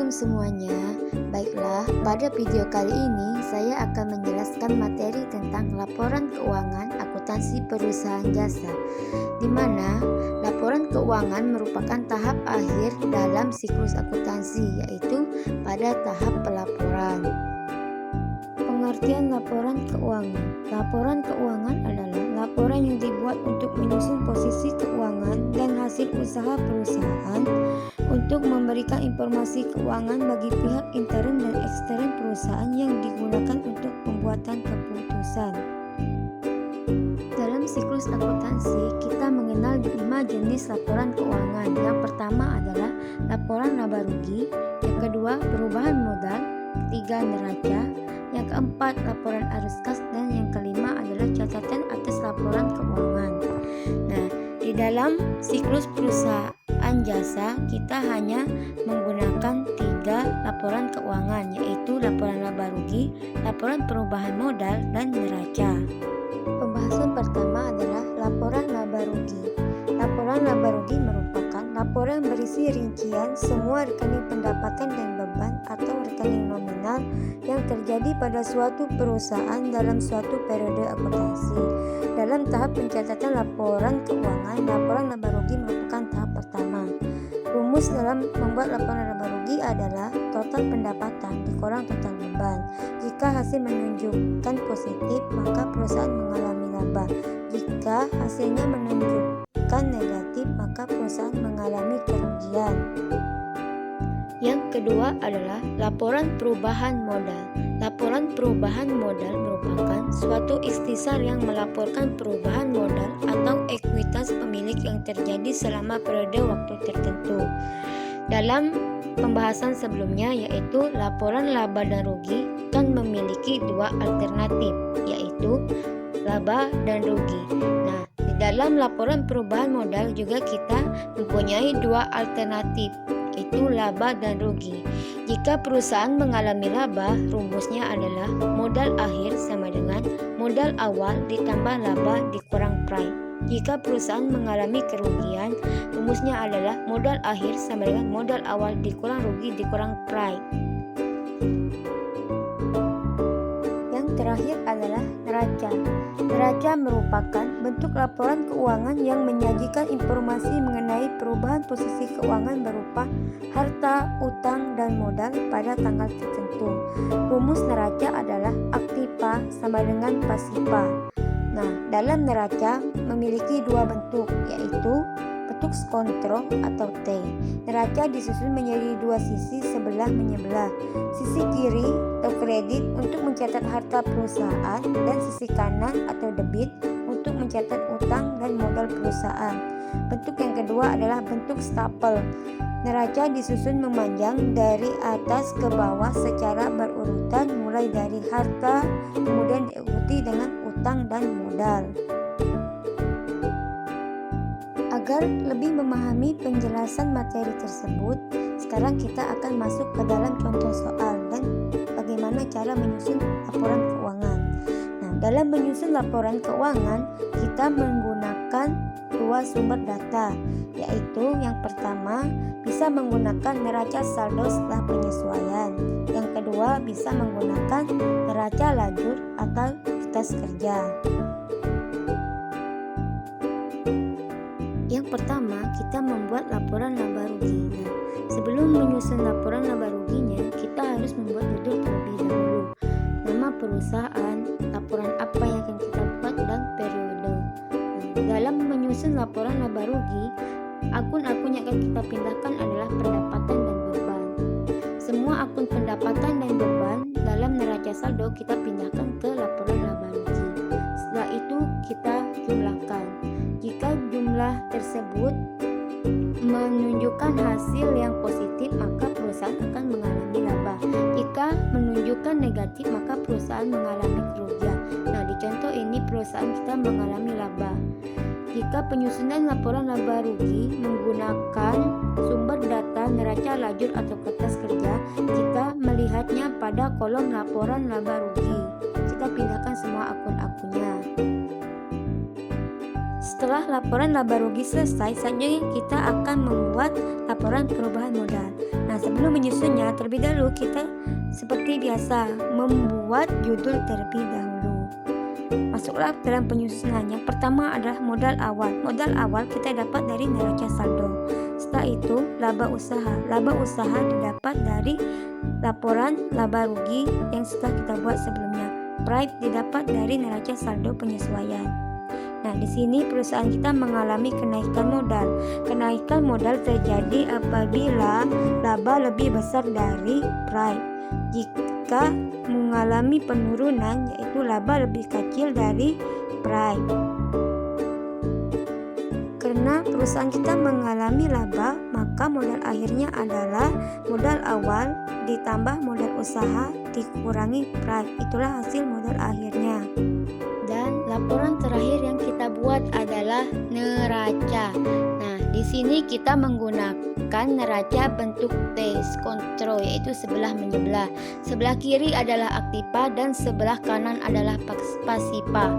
Assalamualaikum semuanya. Baiklah, pada video kali ini saya akan menjelaskan materi tentang laporan keuangan akuntansi perusahaan jasa, di mana laporan keuangan merupakan tahap akhir dalam siklus akuntansi, yaitu pada tahap pelaporan. Pengertian laporan keuangan. Laporan keuangan adalah laporan yang dibuat untuk menyusun posisi keuangan dan hasil usaha perusahaan untuk memberikan informasi keuangan bagi pihak intern dan ekstern perusahaan yang digunakan untuk pembuatan keputusan. Dalam siklus akuntansi, kita mengenal 5 jenis laporan keuangan. Yang pertama adalah laporan laba rugi, yang kedua perubahan modal, ketiga neraca, yang keempat laporan arus kas, dan yang kelima adalah catatan atas laporan keuangan. Nah, di dalam siklus perusahaan jasa kita hanya menggunakan 3 laporan keuangan, yaitu laporan laba rugi, laporan perubahan modal, dan neraca. Pembahasan pertama adalah laporan laba rugi. Laporan laba rugi merupakan laporan berisi rincian semua rekening pendapatan dan beban atau rekening nominal yang terjadi pada suatu perusahaan dalam suatu periode akuntansi. Dalam tahap pencatatan laporan keuangan, laporan laba rugi merupakan tahap pertama. Rumus dalam membuat laporan laba rugi adalah total pendapatan dikurang total beban. Jika hasil menunjukkan positif, maka perusahaan mengalami laba. Jika hasilnya menunjukkan negatif, maka perusahaan mengalami kerugian. Yang kedua adalah laporan perubahan modal. Laporan perubahan modal merupakan suatu ikhtisar yang melaporkan perubahan modal atau ekuitas pemilik yang terjadi selama periode waktu tertentu. Dalam pembahasan sebelumnya, yaitu laporan laba dan rugi kan memiliki 2 alternatif, yaitu laba dan rugi. Nah, di dalam laporan perubahan modal juga kita mempunyai 2 alternatif, yaitu laba dan rugi. Jika perusahaan mengalami laba, rumusnya adalah modal akhir sama dengan modal awal ditambah laba dikurang prime. Jika perusahaan mengalami kerugian, rumusnya adalah modal akhir sama dengan modal awal dikurang rugi dikurang prime. Yang terakhir adalah neraca. Neraca merupakan bentuk laporan keuangan yang menyajikan informasi mengenai perubahan posisi keuangan berupa harta, utang, dan modal pada tanggal tertentu. Rumus neraca adalah aktiva sama dengan pasiva. Nah, dalam neraca memiliki 2 bentuk, yaitu bentuk skontro atau T. Neraca disusun menjadi 2 sisi sebelah menyebelah. Sisi kiri atau kredit untuk mencatat harta perusahaan dan sisi kanan atau debit untuk mencatat utang dan modal perusahaan. Bentuk yang kedua adalah bentuk stapel. Neraca disusun memanjang dari atas ke bawah secara berurutan mulai dari harta, kemudian diikuti dengan utang dan modal. Agar lebih memahami penjelasan materi tersebut, sekarang kita akan masuk ke dalam contoh soal dan bagaimana cara menyusun laporan keuangan. Nah, dalam menyusun laporan keuangan, kita menggunakan 2 sumber data, yaitu yang pertama bisa menggunakan neraca saldo setelah penyesuaian. Yang kedua bisa menggunakan neraca lajur atau kitas kerja. Yang pertama, kita membuat laporan laba rugi. Nah, sebelum menyusun laporan laba ruginya, kita harus membuat judul terlebih dahulu. Nama perusahaan, laporan apa yang akan kita buat, dan periode. Nah, dalam menyusun laporan laba rugi, akun-akun yang akan kita pindahkan adalah pendapatan dan beban. Semua akun pendapatan dan beban dalam neraca saldo kita pindahkan ke laporan laba rugi. Setelah itu kita jumlahkan. Jika jumlah tersebut menunjukkan hasil yang positif, maka perusahaan akan mengalami laba. Jika menunjukkan negatif, maka perusahaan mengalami kerugian. Nah, di contoh ini perusahaan kita mengalami laba. Jika penyusunan laporan laba rugi menggunakan sumber data neraca lajur atau kertas kerja, kita melihatnya pada kolom laporan laba rugi. Kita pindahkan semua akun-akunnya. Setelah laporan laba rugi selesai, selanjutnya kita akan membuat laporan perubahan modal. Nah, sebelum menyusunnya, terlebih dahulu kita seperti biasa membuat judul terlebih dahulu. Masuklah dalam penyusunan. Yang pertama adalah modal awal. Modal awal kita dapat dari neraca saldo. Setelah itu, laba usaha. Laba usaha didapat dari laporan laba rugi yang sudah kita buat sebelumnya. Pride didapat dari neraca saldo penyesuaian. Nah, di sini perusahaan kita mengalami kenaikan modal. Kenaikan modal terjadi apabila laba lebih besar dari pride. Jika mengalami penurunan, yaitu laba lebih kecil dari pride. Karena perusahaan kita mengalami laba, maka modal akhirnya adalah modal awal ditambah modal usaha dikurangi pride. Itulah hasil modal akhirnya. Dan laporan terakhir yang kita buat adalah neraca. Nah, di sini kita menggunakan neraca bentuk T kontrol, yaitu sebelah menyebelah. Sebelah kiri adalah aktiva dan sebelah kanan adalah pasiva.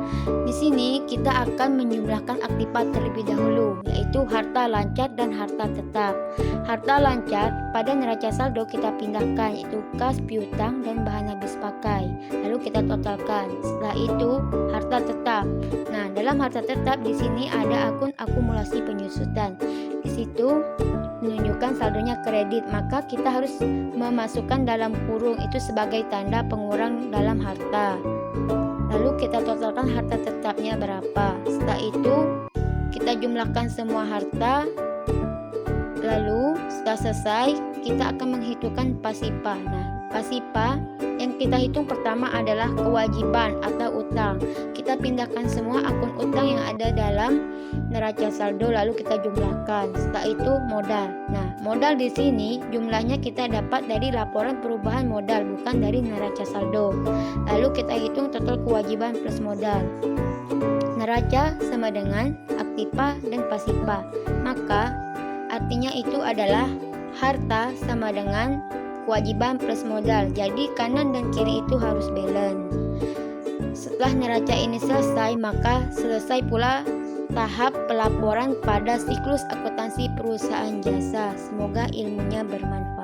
Di sini kita akan menjumlahkan aktiva terlebih dahulu, yaitu harta lancar dan harta tetap. Harta lancar pada neraca saldo kita pindahkan, yaitu kas, piutang, dan bahan habis pakai. Lalu kita totalkan. Setelah itu harta tetap. Nah, dalam harta tetap di sini ada akun akumulasi penyusutan. Di situ menunjukkan saldonya kredit, maka kita harus memasukkan dalam kurung itu sebagai tanda pengurang dalam harta. Lalu kita totalkan harta tetapnya berapa. Setelah itu kita jumlahkan semua harta. Lalu setelah selesai kita akan menghitungkan pasiva. Nah, pasiva yang kita hitung pertama adalah kewajiban atau utang. Kita pindahkan semua akun utang yang ada dalam neraca saldo lalu kita jumlahkan. Setelah itu modal. Nah, modal di sini jumlahnya kita dapat dari laporan perubahan modal, bukan dari neraca saldo. Lalu kita hitung total kewajiban plus modal. Neraca sama dengan aktiva dan pasiva. Maka artinya itu adalah harta sama dengan kewajiban plus modal. Jadi kanan dan kiri itu harus balance. Setelah neraca ini selesai, maka selesai pula tahap pelaporan pada siklus akuntansi perusahaan jasa. Semoga ilmunya bermanfaat.